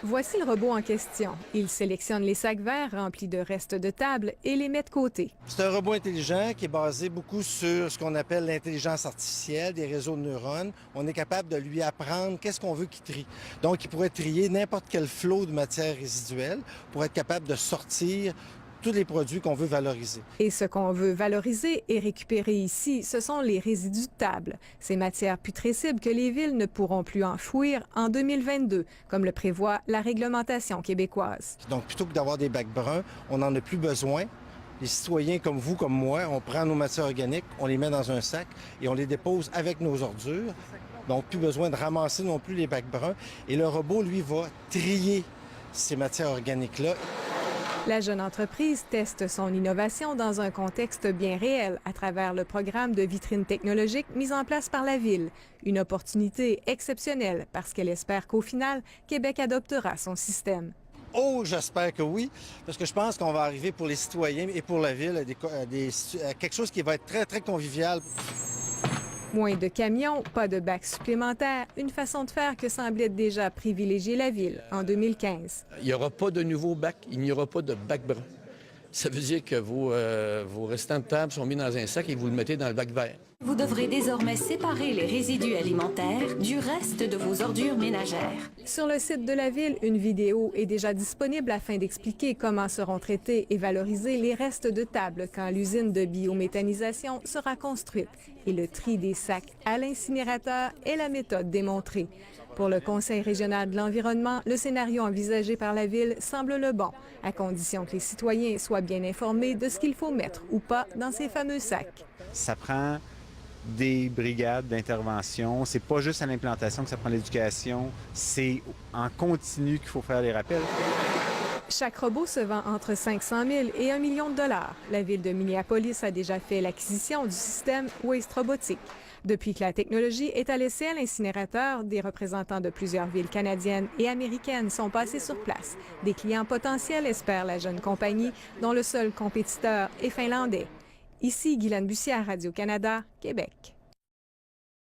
Voici le robot en question. Il sélectionne les sacs verts remplis de restes de table et les met de côté. C'est un robot intelligent qui est basé beaucoup sur ce qu'on appelle l'intelligence artificielle, des réseaux de neurones. On est capable de lui apprendre qu'est-ce qu'on veut qu'il trie. Donc, il pourrait trier n'importe quel flot de matière résiduelle pour être capable de sortir tous les produits qu'on veut valoriser. Et ce qu'on veut valoriser et récupérer ici, ce sont les résidus de table, ces matières putrescibles que les villes ne pourront plus enfouir en 2022, comme le prévoit la réglementation québécoise. Donc, plutôt que d'avoir des bacs bruns, on n'en a plus besoin. Les citoyens comme vous, comme moi, on prend nos matières organiques, on les met dans un sac et on les dépose avec nos ordures. Donc, plus besoin de ramasser non plus les bacs bruns. Et le robot, lui, va trier ces matières organiques-là. La jeune entreprise teste son innovation dans un contexte bien réel à travers le programme de vitrine technologique mis en place par la Ville. Une opportunité exceptionnelle parce qu'elle espère qu'au final, Québec adoptera son système. Oh, j'espère que oui, parce que je pense qu'on va arriver pour les citoyens et pour la Ville à quelque chose qui va être très, très convivial. Moins de camions, pas de bacs supplémentaires, une façon de faire que semblait déjà privilégier la Ville en 2015. Il n'y aura pas de nouveaux bacs, il n'y aura pas de bac brun. Ça veut dire que vos restants de table sont mis dans un sac et vous le mettez dans le bac vert. Vous devrez désormais séparer les résidus alimentaires du reste de vos ordures ménagères. Sur le site de la Ville, une vidéo est déjà disponible afin d'expliquer comment seront traités et valorisés les restes de table quand l'usine de biométhanisation sera construite. Et le tri des sacs à l'incinérateur est la méthode démontrée. Pour le Conseil régional de l'environnement, le scénario envisagé par la Ville semble le bon, à condition que les citoyens soient bien informés de ce qu'il faut mettre ou pas dans ces fameux sacs. Ça prend des brigades d'intervention. C'est pas juste à l'implantation que ça prend l'éducation, c'est en continu qu'il faut faire les rappels. Chaque robot se vend entre 500 000 et 1 million de dollars. La Ville de Minneapolis a déjà fait l'acquisition du système Waste Robotique. Depuis que la technologie est à l'essai à l'incinérateur, des représentants de plusieurs villes canadiennes et américaines sont passés sur place. Des clients potentiels espèrent la jeune compagnie, dont le seul compétiteur est finlandais. Ici, Guylaine Bussière, Radio-Canada, Québec.